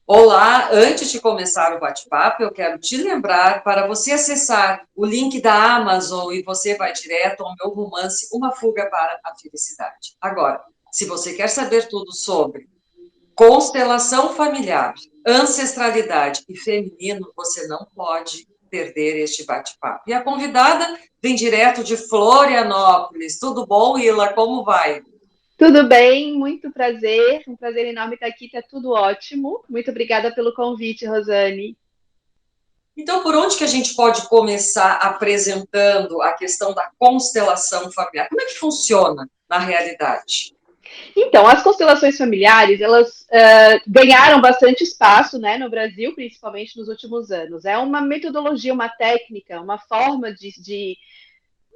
Olá, antes de começar o bate-papo, eu quero te lembrar para você acessar o link da Amazon e você vai direto ao meu romance Uma Fuga para a Felicidade. Agora, se você quer saber tudo sobre constelação familiar, ancestralidade e feminino, você não pode perder este bate-papo. E a convidada vem direto de Florianópolis. Tudo bom, Ila? Como vai? Tudo bem, muito prazer, um prazer enorme estar aqui, tá tudo ótimo. Muito obrigada pelo convite, Rosane. Então, por onde que a gente pode começar apresentando a questão da constelação familiar? Como é que funciona na realidade? Então, as constelações familiares, elas ganharam bastante espaço, né, no Brasil, principalmente nos últimos anos. É uma metodologia, uma técnica, uma forma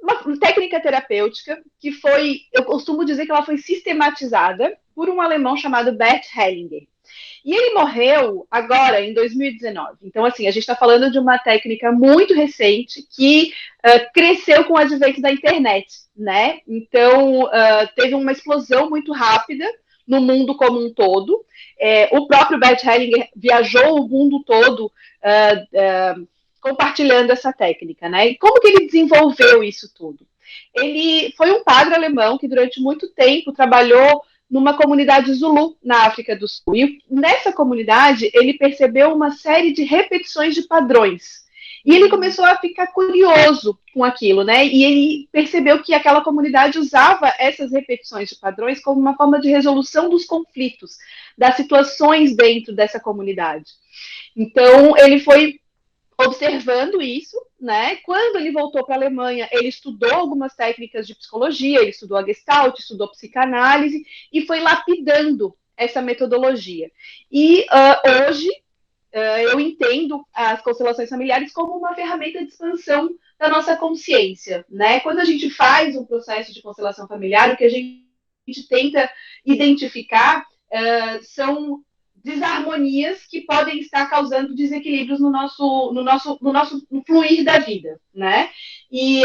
uma técnica terapêutica que eu costumo dizer que ela foi sistematizada por um alemão chamado Bert Hellinger. E ele morreu agora, em 2019. Então, assim, a gente está falando de uma técnica muito recente que cresceu com o advento da internet, né? Então, teve uma explosão muito rápida no mundo como um todo. O próprio Bert Hellinger viajou o mundo todo compartilhando essa técnica, né? E como que ele desenvolveu isso tudo? Ele foi um padre alemão que durante muito tempo trabalhou numa comunidade Zulu na África do Sul. E nessa comunidade ele percebeu uma série de repetições de padrões. E ele começou a ficar curioso com aquilo, né? E ele percebeu que aquela comunidade usava essas repetições de padrões como uma forma de resolução dos conflitos, das situações dentro dessa comunidade. Então, ele foi observando isso, né? Quando ele voltou para a Alemanha, ele estudou algumas técnicas de psicologia, ele estudou a Gestalt, estudou psicanálise e foi lapidando essa metodologia. E hoje eu entendo as constelações familiares como uma ferramenta de expansão da nossa consciência, né? Quando a gente faz um processo de constelação familiar, o que a gente tenta identificar são desarmonias que podem estar causando desequilíbrios no fluir da vida, né? E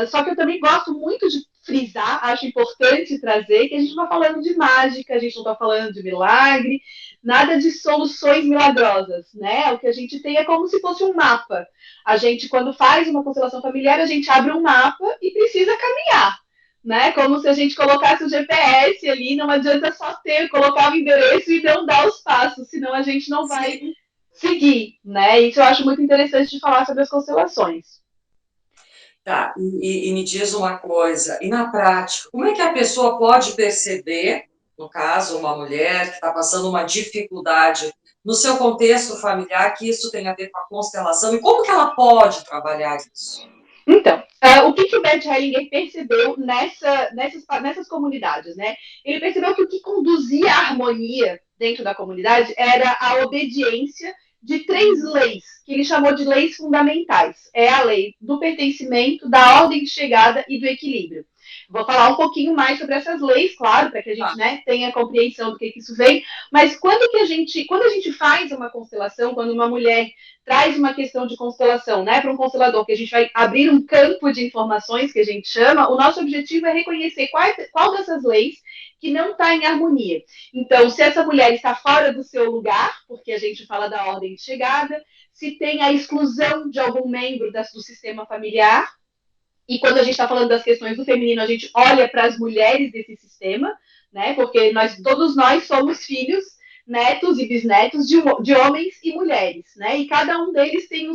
só que eu também gosto muito de frisar, acho importante trazer que a gente não está falando de mágica, a gente não está falando de milagre, nada de soluções milagrosas, né? O que a gente tem é como se fosse um mapa. A gente, quando faz uma constelação familiar, a gente abre um mapa e precisa caminhar, né? Como se a gente colocasse o GPS ali, não adianta só colocar o endereço e não dar os passos, senão a gente não vai Sim. seguir, né? Isso eu acho muito interessante de falar sobre as constelações. Tá, e me diz uma coisa, e na prática, como é que a pessoa pode perceber, no caso, uma mulher que está passando uma dificuldade no seu contexto familiar, que isso tem a ver com a constelação, e como que ela pode trabalhar isso? Então, o que o Bert Hellinger percebeu nessas comunidades, né? Ele percebeu que o que conduzia à harmonia dentro da comunidade era a obediência de três leis, que ele chamou de leis fundamentais. É a lei do pertencimento, da ordem de chegada e do equilíbrio. Vou falar um pouquinho mais sobre essas leis, claro, para que a gente, Tá. né, tenha compreensão do que isso vem, mas quando a gente faz uma constelação, quando uma mulher traz uma questão de constelação, né, para um constelador, que a gente vai abrir um campo de informações, que a gente chama, o nosso objetivo é reconhecer qual dessas leis que não está em harmonia. Então, se essa mulher está fora do seu lugar, porque a gente fala da ordem de chegada, se tem a exclusão de algum membro do sistema familiar, e quando a gente está falando das questões do feminino, a gente olha para as mulheres desse sistema, né? Porque todos nós somos filhos, netos e bisnetos de homens e mulheres, né? E cada um deles tem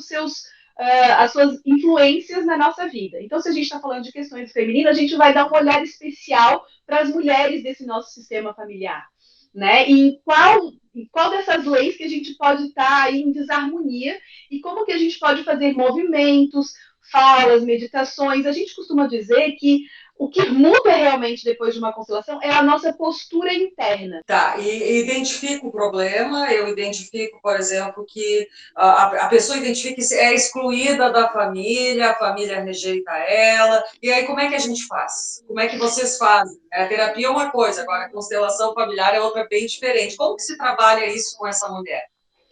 as suas influências na nossa vida. Então, se a gente está falando de questões femininas, a gente vai dar um olhar especial para as mulheres desse nosso sistema familiar, né? E em qual dessas leis que a gente pode estar em desarmonia e como que a gente pode fazer movimentos, falas, meditações. A gente costuma dizer que o que muda realmente depois de uma constelação é a nossa postura interna. Tá, e identifico o problema, eu identifico, por exemplo, que a pessoa identifica que é excluída da família, a família rejeita ela, e aí como é que a gente faz? Como é que vocês fazem? A terapia é uma coisa, agora a constelação familiar é outra bem diferente. Como que se trabalha isso com essa mulher?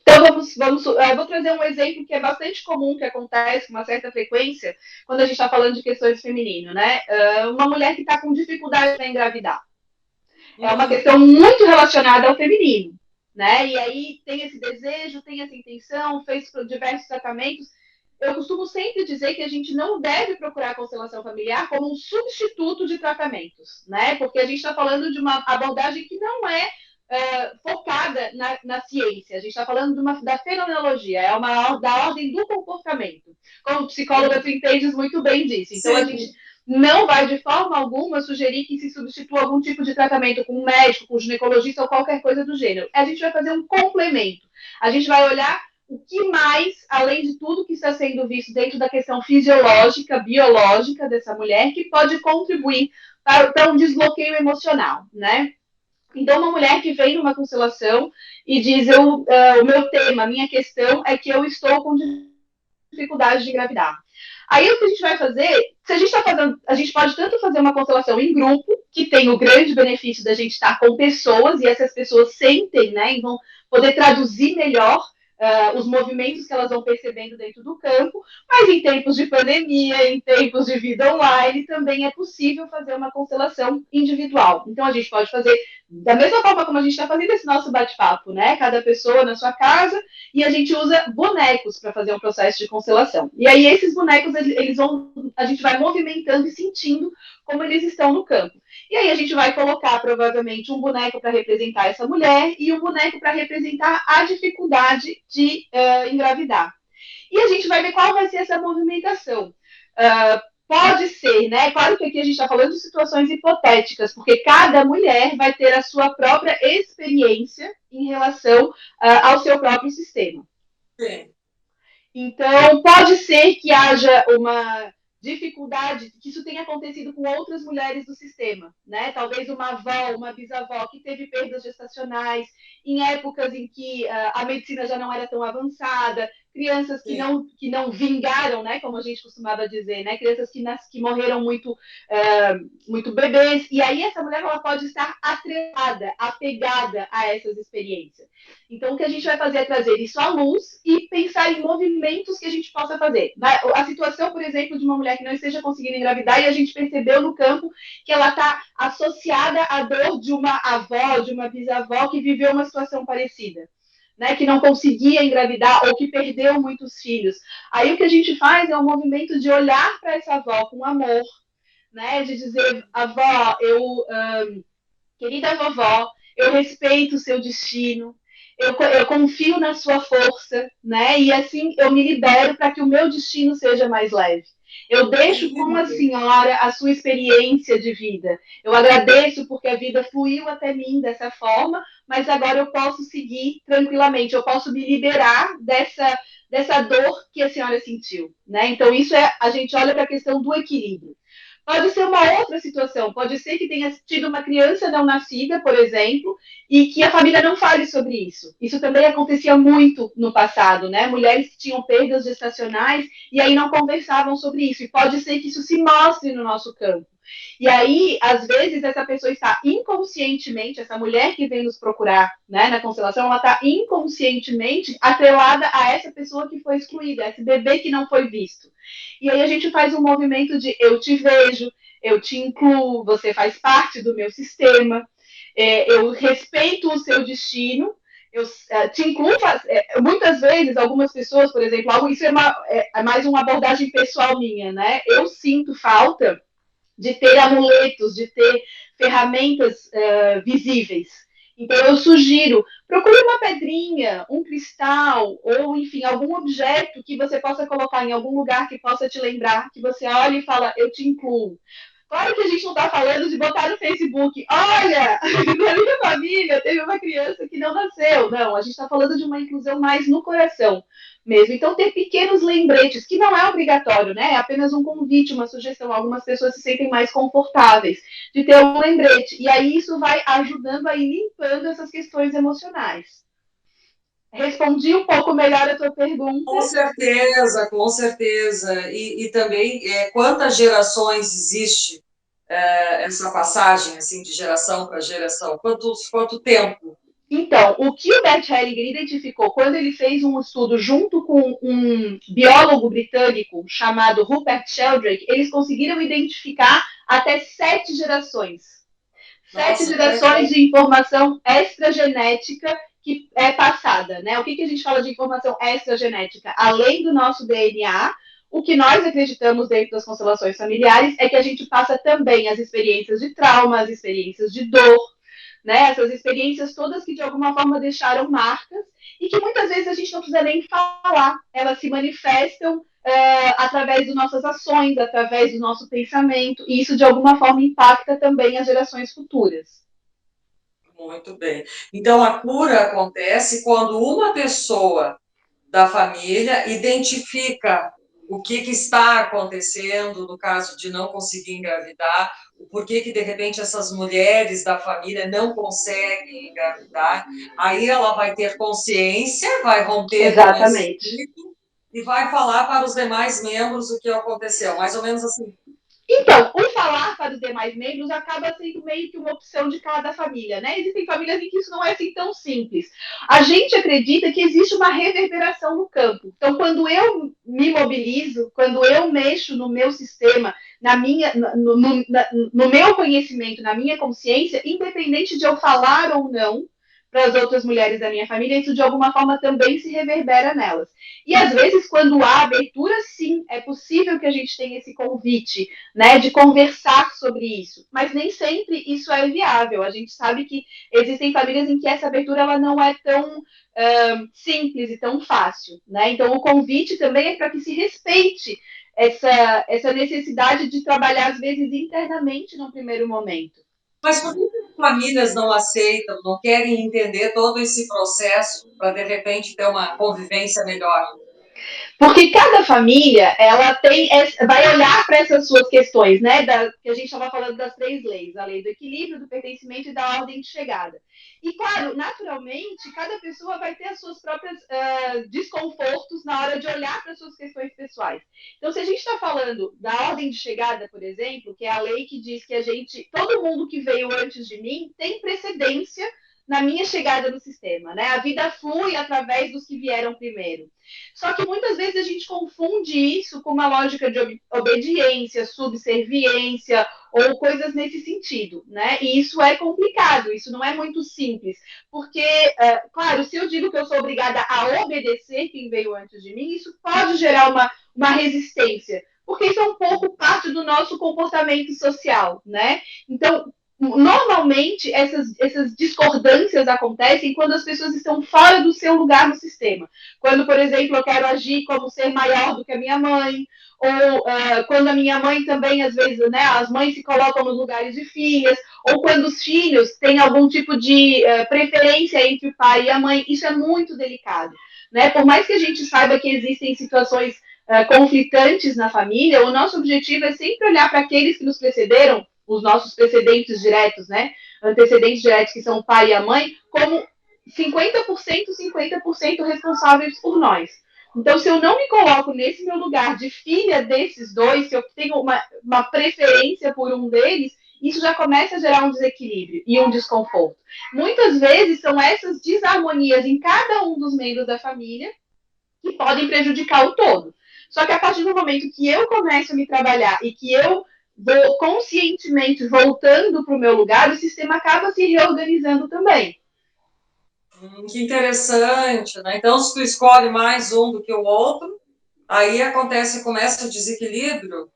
Então, eu vou trazer um exemplo que é bastante comum, que acontece com uma certa frequência, quando a gente está falando de questões femininas, né? Uma mulher que está com dificuldade para engravidar. É uma Hum, questão muito relacionada ao feminino. né? E aí tem esse desejo, tem essa intenção, fez diversos tratamentos. Eu costumo sempre dizer que a gente não deve procurar a constelação familiar como um substituto de tratamentos, né? Porque a gente está falando de uma abordagem que não é focada na ciência. A gente está falando da fenomenologia, da ordem do comportamento. Como o psicóloga Twin Pages muito bem disse. Então, a gente não vai, de forma alguma, sugerir que se substitua algum tipo de tratamento com um médico, com um ginecologista ou qualquer coisa do gênero. A gente vai fazer um complemento. A gente vai olhar o que mais, além de tudo que está sendo visto dentro da questão fisiológica, biológica dessa mulher, que pode contribuir para um desbloqueio emocional, né? Então, uma mulher que vem numa constelação e diz, o meu tema, a minha questão é que eu estou com dificuldade de engravidar. Aí o que a gente vai fazer, se a gente está fazendo, a gente pode tanto fazer uma constelação em grupo, que tem o grande benefício da gente estar com pessoas, e essas pessoas sentem, né, e vão poder traduzir melhor os movimentos que elas vão percebendo dentro do campo, mas em tempos de pandemia, em tempos de vida online, também é possível fazer uma constelação individual. Então, a gente pode fazer da mesma forma como a gente está fazendo esse nosso bate-papo, né? Cada pessoa na sua casa, e a gente usa bonecos para fazer um processo de constelação. E aí, esses bonecos, a gente vai movimentando e sentindo como eles estão no campo. E aí a gente vai colocar, provavelmente, um boneco para representar essa mulher e um boneco para representar a dificuldade de engravidar. E a gente vai ver qual vai ser essa movimentação. Pode ser, né? Claro que aqui a gente está falando de situações hipotéticas, porque cada mulher vai ter a sua própria experiência em relação ao seu próprio sistema. Sim. Então, pode ser que haja uma dificuldade, que isso tenha acontecido com outras mulheres do sistema, né? Talvez uma avó, uma bisavó que teve perdas gestacionais em épocas em que a medicina já não era tão avançada, crianças que não vingaram, né? Como a gente costumava dizer, né? Crianças que morreram muito, muito bebês. E aí essa mulher ela pode estar atrelada, apegada a essas experiências. Então, o que a gente vai fazer é trazer isso à luz e pensar em movimentos que a gente possa fazer. A situação, por exemplo, de uma mulher que não esteja conseguindo engravidar e a gente percebeu no campo que ela está associada à dor de uma avó, de uma bisavó que viveu uma situação parecida. Né, que não conseguia engravidar ou que perdeu muitos filhos. Aí o que a gente faz é um movimento de olhar para essa avó com amor, né, de dizer, avó, querida vovó, eu respeito o seu destino, eu confio na sua força, né? E assim eu me libero para que o meu destino seja mais leve. Eu deixo com a senhora a sua experiência de vida. Eu agradeço porque a vida fluiu até mim dessa forma, mas agora eu posso seguir tranquilamente. Eu posso me liberar dessa dor que a senhora sentiu, né? Então isso a gente olha para a questão do equilíbrio. Pode ser uma outra situação, pode ser que tenha tido uma criança não nascida, por exemplo, e que a família não fale sobre isso. Isso também acontecia muito no passado, né? Mulheres que tinham perdas gestacionais e aí não conversavam sobre isso. E pode ser que isso se mostre no nosso campo. E aí, às vezes, essa pessoa está inconscientemente, essa mulher que vem nos procurar, né, na constelação, ela está inconscientemente atrelada a essa pessoa que foi excluída, a esse bebê que não foi visto. E aí a gente faz um movimento de eu te vejo, eu te incluo, você faz parte do meu sistema, eu respeito o seu destino, eu te incluo. Muitas vezes, algumas pessoas, por exemplo, isso é mais uma abordagem pessoal minha, né? Eu sinto falta de ter amuletos, de ter ferramentas visíveis. Então, eu sugiro, procure uma pedrinha, um cristal, ou, enfim, algum objeto que você possa colocar em algum lugar que possa te lembrar, que você olhe e fala, eu te incluo. Claro que a gente não está falando de botar no Facebook, olha, na minha família teve uma criança que não nasceu. Não, a gente está falando de uma inclusão mais no coração mesmo. Então, ter pequenos lembretes, que não é obrigatório, né? É apenas um convite, uma sugestão. Algumas pessoas se sentem mais confortáveis de ter um lembrete. E aí isso vai ajudando a ir limpando essas questões emocionais. Respondi um pouco melhor a tua pergunta. Com certeza, com certeza. E também, quantas gerações existe essa passagem assim, de geração para geração? Quanto tempo? Então, o que o Bert Hellinger identificou quando ele fez um estudo junto com um biólogo britânico chamado Rupert Sheldrake, eles conseguiram identificar até 7 gerações. Nossa, 7 gerações de informação extragenética que é passada, né? O que a gente fala de informação extragenética? Além do nosso DNA, o que nós acreditamos dentro das constelações familiares é que a gente passa também as experiências de trauma, as experiências de dor, né? Essas experiências todas que de alguma forma deixaram marcas e que muitas vezes a gente não precisa nem falar, elas se manifestam através das nossas ações, através do nosso pensamento, e isso de alguma forma impacta também as gerações futuras. Muito bem. Então, a cura acontece quando uma pessoa da família identifica o que está acontecendo, no caso de não conseguir engravidar, o porquê que, de repente, essas mulheres da família não conseguem engravidar. Aí ela vai ter consciência, vai romper com esse Exatamente. ciclo e vai falar para os demais membros o que aconteceu. Mais ou menos assim. Então, o falar para os demais membros acaba sendo meio que uma opção de cada família, né? Existem famílias em que isso não é assim tão simples. A gente acredita que existe uma reverberação no campo. Então, quando eu me mobilizo, quando eu mexo no meu sistema, no meu conhecimento, na minha consciência, independente de eu falar ou não para as outras mulheres da minha família, isso de alguma forma também se reverbera nelas. E às vezes, quando há abertura, sim, é possível que a gente tenha esse convite, né, de conversar sobre isso, mas nem sempre isso é viável. A gente sabe que existem famílias em que essa abertura ela não é tão simples e tão fácil, né? Então o convite também é para que se respeite essa necessidade de trabalhar às vezes internamente no primeiro momento. Mas por que as famílias não aceitam, não querem entender todo esse processo para, de repente, ter uma convivência melhor? Porque cada família, ela vai olhar para essas suas questões, né? Que a gente estava falando das 3 leis, a lei do equilíbrio, do pertencimento e da ordem de chegada. E, claro, naturalmente, cada pessoa vai ter as suas próprias desconfortos na hora de olhar para as suas questões pessoais. Então, se a gente está falando da ordem de chegada, por exemplo, que é a lei que diz que todo mundo que veio antes de mim tem precedência na minha chegada no sistema, né? A vida flui através dos que vieram primeiro. Só que muitas vezes a gente confunde isso com uma lógica de obediência, subserviência ou coisas nesse sentido, né? E isso é complicado, isso não é muito simples, porque, claro, se eu digo que eu sou obrigada a obedecer quem veio antes de mim, isso pode gerar uma resistência, porque isso é um pouco parte do nosso comportamento social, né? Então, normalmente essas discordâncias acontecem quando as pessoas estão fora do seu lugar no sistema. Quando, por exemplo, eu quero agir como ser maior do que a minha mãe, ou quando a minha mãe também, às vezes, né, as mães se colocam nos lugares de filhas, ou quando os filhos têm algum tipo de preferência entre o pai e a mãe, isso é muito delicado. Né? Por mais que a gente saiba que existem situações conflitantes na família, o nosso objetivo é sempre olhar para aqueles que nos precederam, os nossos precedentes diretos, né? Antecedentes diretos, que são o pai e a mãe, como 50% responsáveis por nós. Então, se eu não me coloco nesse meu lugar de filha desses dois, se eu tenho uma preferência por um deles, isso já começa a gerar um desequilíbrio e um desconforto. Muitas vezes são essas desarmonias em cada um dos membros da família que podem prejudicar o todo. Só que a partir do momento que eu começo a me trabalhar e que eu vou conscientemente voltando para o meu lugar, o sistema acaba se reorganizando também. Que interessante, né? Então, se tu escolhe mais um do que o outro, aí começa o desequilíbrio.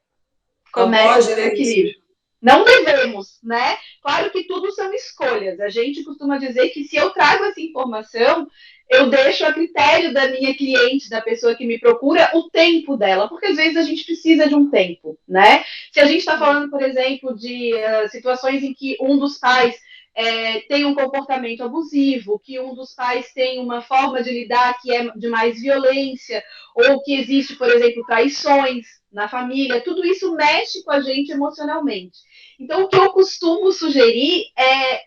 Começa o desequilíbrio. Não devemos, né? Claro que tudo são escolhas. A gente costuma dizer que se eu trago essa informação, eu deixo a critério da minha cliente, da pessoa que me procura, o tempo dela, porque às vezes a gente precisa de um tempo, né? Se a gente está falando, por exemplo, de situações em que um dos pais tem um comportamento abusivo, que um dos pais tem uma forma de lidar que é de mais violência, ou que existe, por exemplo, traições na família, tudo isso mexe com a gente emocionalmente. Então, o que eu costumo sugerir é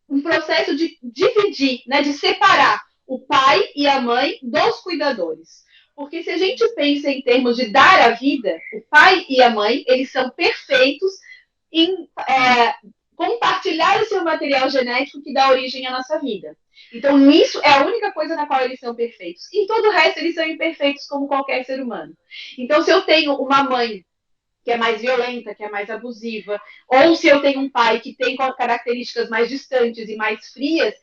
um processo de dividir, né, de separar o pai e a mãe dos cuidadores. Porque se a gente pensa em termos de dar a vida, o pai e a mãe, eles são perfeitos em compartilhar o seu material genético que dá origem à nossa vida. Então, nisso é a única coisa na qual eles são perfeitos. Em todo o resto, eles são imperfeitos como qualquer ser humano. Então, se eu tenho uma mãe que é mais violenta, que é mais abusiva, ou se eu tenho um pai que tem características mais distantes e mais frias,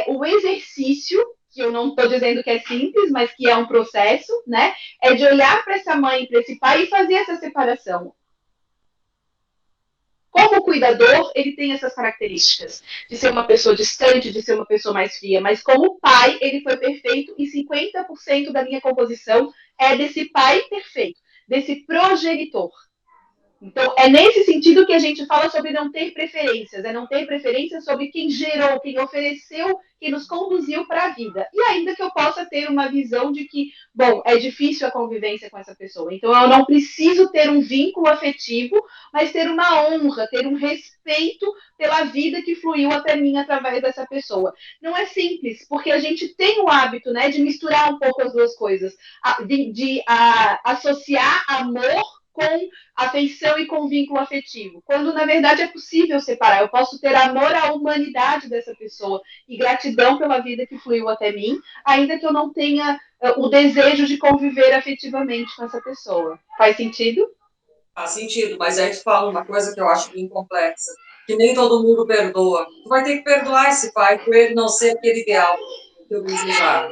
o exercício, que eu não estou dizendo que é simples, mas que é um processo, né? É de olhar para essa mãe, para esse pai e fazer essa separação. Como cuidador, ele tem essas características de ser uma pessoa distante, de ser uma pessoa mais fria, mas como pai, ele foi perfeito e 50% da minha composição é desse pai perfeito, desse progenitor. Então, é nesse sentido que a gente fala sobre não ter preferências, é não ter preferências sobre quem gerou, quem ofereceu, quem nos conduziu para a vida. E ainda que eu possa ter uma visão de que, bom, é difícil a convivência com essa pessoa. Então, eu não preciso ter um vínculo afetivo, mas ter uma honra, ter um respeito pela vida que fluiu até mim através dessa pessoa. Não é simples, porque a gente tem o hábito, né, de misturar um pouco as duas coisas, de associar amor com afeição e com vínculo afetivo, quando na verdade é possível separar. Eu posso ter amor à humanidade dessa pessoa e gratidão pela vida que fluiu até mim, ainda que eu não tenha o desejo de conviver afetivamente com essa pessoa. Faz sentido? Faz sentido, mas aí tu fala uma coisa que eu acho bem complexa, que nem todo mundo perdoa. Tu vai ter que perdoar esse pai por ele não ser aquele ideal que eu desejava.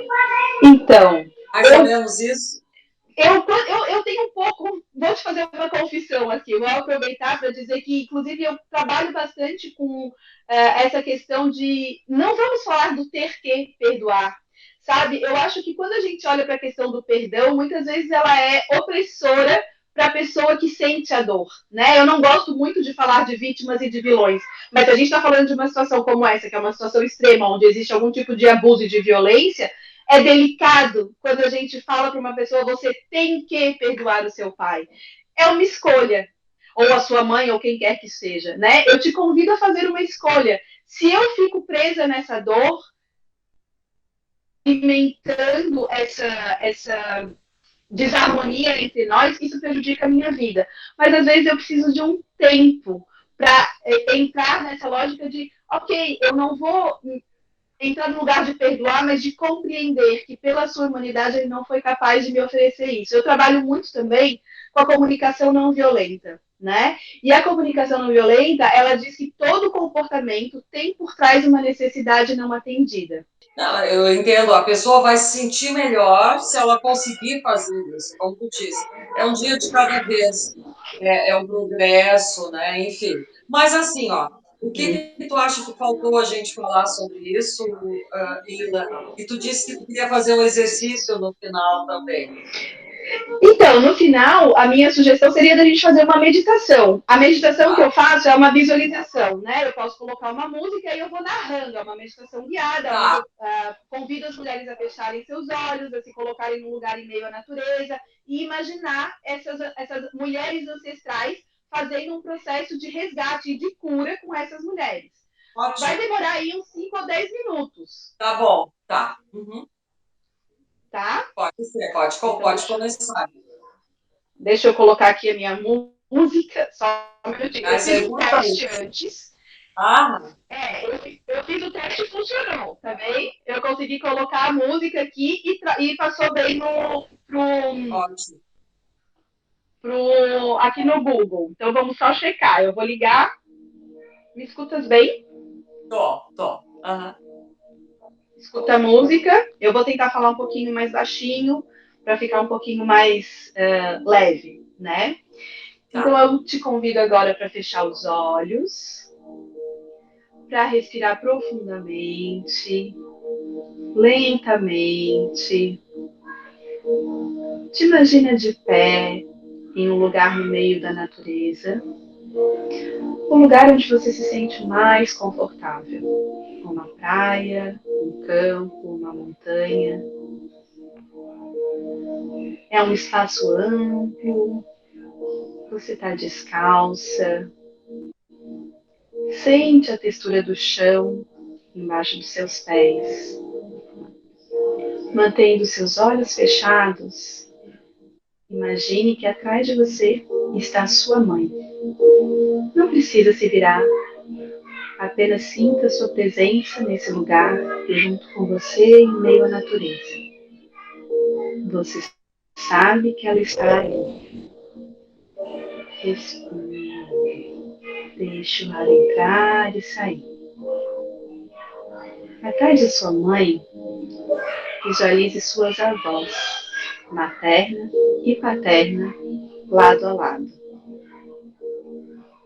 Então, Mais ou menos isso? eu tenho um pouco. Vou te fazer uma confissão aqui. Vou aproveitar para dizer que, inclusive, eu trabalho bastante com essa questão de não vamos falar do ter que perdoar. Sabe? Eu acho que quando a gente olha para a questão do perdão, muitas vezes ela é opressora para a pessoa que sente a dor, né? Eu não gosto muito de falar de vítimas e de vilões, mas se a gente está falando de uma situação como essa, que é uma situação extrema, onde existe algum tipo de abuso e de violência, é delicado quando a gente fala para uma pessoa, você tem que perdoar o seu pai. É uma escolha. Ou a sua mãe, ou quem quer que seja, né? Eu te convido a fazer uma escolha. Se eu fico presa nessa dor, alimentando essa desarmonia entre nós, isso prejudica a minha vida. Mas às vezes eu preciso de um tempo para entrar nessa lógica de, ok, eu não vou entrar no lugar de perdoar, mas de compreender que pela sua humanidade ele não foi capaz de me oferecer isso. Eu trabalho muito também com a comunicação não violenta, né? E a comunicação não violenta, ela diz que todo comportamento tem por trás uma necessidade não atendida. Não, eu entendo, a pessoa vai se sentir melhor se ela conseguir fazer isso, como tu disse. É um dia de cada vez, é um progresso, né? Enfim. Mas assim, ó, o que tu acha que faltou a gente falar sobre isso, Ila? E tu disse que tu queria fazer um exercício no final também. Então, no final, a minha sugestão seria da gente fazer uma meditação. A meditação que eu faço é uma visualização, né? Eu posso colocar uma música e eu vou narrando. É uma meditação guiada, onde eu convido as mulheres a fecharem seus olhos, a se colocarem num lugar em meio à natureza e imaginar essas mulheres ancestrais fazendo um processo de resgate e de cura com essas mulheres. Ótimo. Vai demorar aí uns 5 ou 10 minutos. Tá bom, tá. Uhum. Tá? Pode ser, pode começar. Deixa eu colocar aqui a minha música, só um minutinho. Eu Mas fiz é um importante. teste antes. Ah, Eu fiz o teste e funcionou, tá bem? Eu consegui colocar a música aqui e passou bem ótimo. aqui no Google. Então vamos só checar. Eu vou ligar. Me escutas bem? Tô. Uhum. Escuta a música. Eu vou tentar falar um pouquinho mais baixinho para ficar um pouquinho mais leve, né? Tá. Então eu te convido agora para fechar os olhos, para respirar profundamente, lentamente. Te imagina de pé em um lugar no meio da natureza, um lugar onde você se sente mais confortável. Uma praia, um campo, uma montanha. É um espaço amplo, você está descalça. Sente a textura do chão embaixo dos seus pés. Mantendo seus olhos fechados, imagine que atrás de você está a sua mãe. Não precisa se virar, apenas sinta sua presença nesse lugar, junto com você em meio à natureza. Você sabe que ela está aí. Respire. Deixe o ar entrar e sair. Atrás de sua mãe, visualize suas avós, materna e paterna, lado a lado.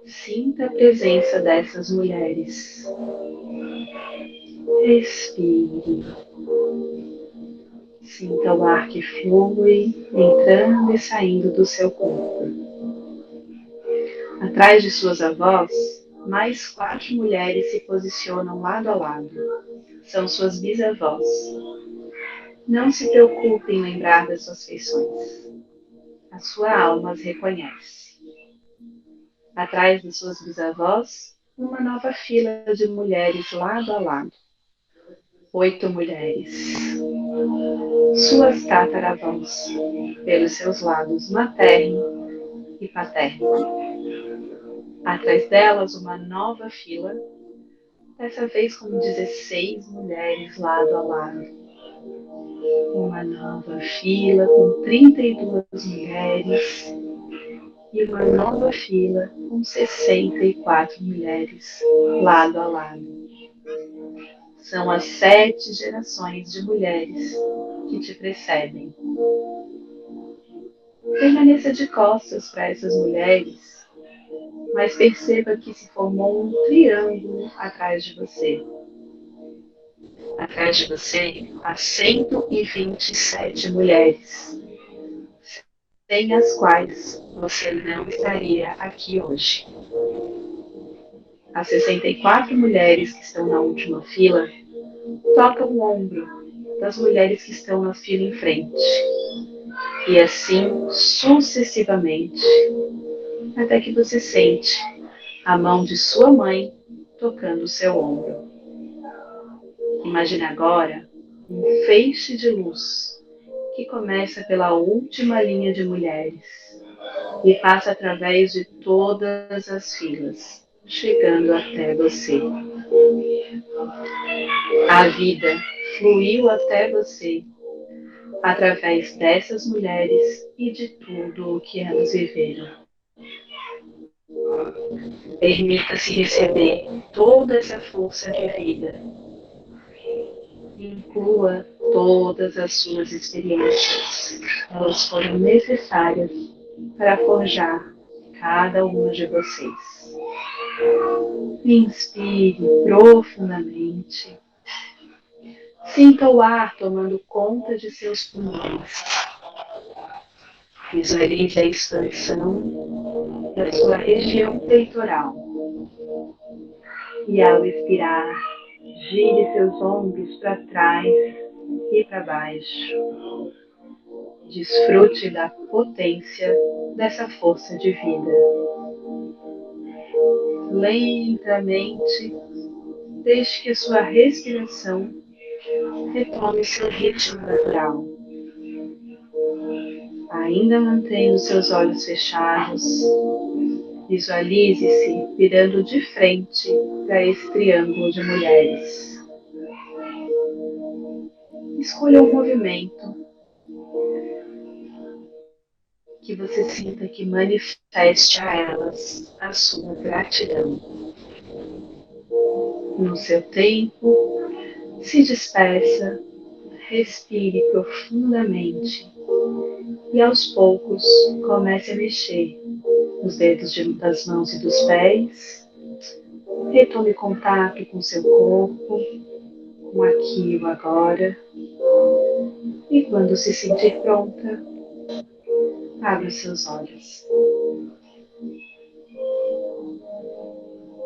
Sinta a presença dessas mulheres. Respire. Sinta o ar que flui, entrando e saindo do seu corpo. Atrás de suas avós, mais 4 mulheres se posicionam lado a lado. São suas bisavós. Não se preocupe em lembrar das suas feições. A sua alma as reconhece. Atrás de suas bisavós, uma nova fila de mulheres lado a lado. 8 mulheres. Suas tataravós, pelos seus lados materno e paterno. Atrás delas, uma nova fila, dessa vez com 16 mulheres lado a lado. Uma nova fila com 32 mulheres e uma nova fila com 64 mulheres lado a lado. São as 7 gerações de mulheres que te precedem. Permaneça de costas para essas mulheres, mas perceba que se formou um triângulo atrás de você. Atrás de você há 127 mulheres, sem as quais você não estaria aqui hoje. As 64 mulheres que estão na última fila tocam o ombro das mulheres que estão na fila em frente. E assim sucessivamente, até que você sente a mão de sua mãe tocando o seu ombro. Imagine agora um feixe de luz que começa pela última linha de mulheres e passa através de todas as filas, chegando até você. A vida fluiu até você através dessas mulheres e de tudo o que elas viveram. Permita-se receber toda essa força de vida. Inclua todas as suas experiências. Elas foram necessárias para forjar cada uma de vocês. Inspire profundamente. Sinta o ar tomando conta de seus pulmões. Visualize a expansão da sua região peitoral. E ao expirar, gire seus ombros para trás e para baixo. Desfrute da potência dessa força de vida. Lentamente, deixe que a sua respiração retome seu ritmo natural. Ainda mantenha os seus olhos fechados. Visualize-se virando de frente para esse triângulo de mulheres. Escolha um movimento que você sinta que manifeste a elas a sua gratidão. No seu tempo, se despeça, respire profundamente e aos poucos comece a mexer os dedos das mãos e dos pés. Retome contato com seu corpo, com aqui e o agora. E quando se sentir pronta, abra os seus olhos.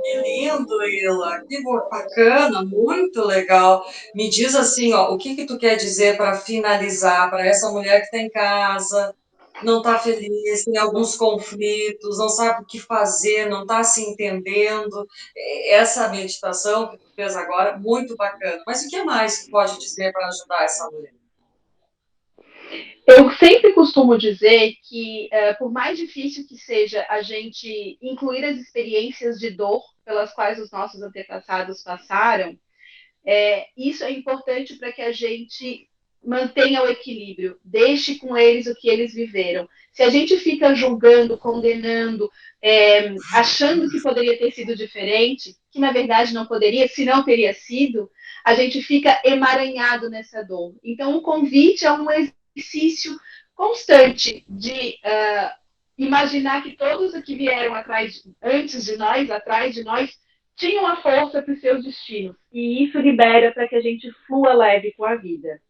Que lindo, Ila, que bacana, muito legal. Me diz assim, ó, o que tu quer dizer para finalizar para essa mulher que está em casa, não está feliz, tem alguns conflitos, não sabe o que fazer, não está se entendendo. Essa meditação que tu fez agora, muito bacana. Mas o que mais tu pode dizer para ajudar essa mulher? Eu sempre costumo dizer que, por mais difícil que seja a gente incluir as experiências de dor pelas quais os nossos antepassados passaram, isso é importante para que a gente mantenha o equilíbrio, deixe com eles o que eles viveram. Se a gente fica julgando, condenando, achando que poderia ter sido diferente, que na verdade não poderia, se não teria sido, a gente fica emaranhado nessa dor. Então, o convite é um exercício constante de imaginar que todos os que vieram antes de nós, atrás de nós, tinham a força para os seus destinos. E isso libera para que a gente flua leve com a vida.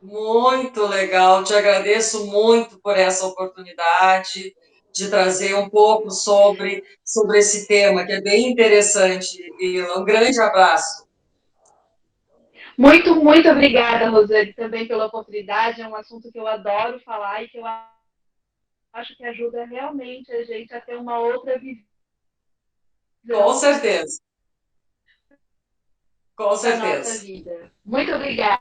Muito legal, te agradeço muito por essa oportunidade de trazer um pouco sobre esse tema, que é bem interessante, Vila. Um grande abraço. Muito, muito obrigada, Rosane, também pela oportunidade. É um assunto que eu adoro falar e que eu acho que ajuda realmente a gente a ter uma outra visão Com certeza, com da nossa certeza. vida. Muito obrigada.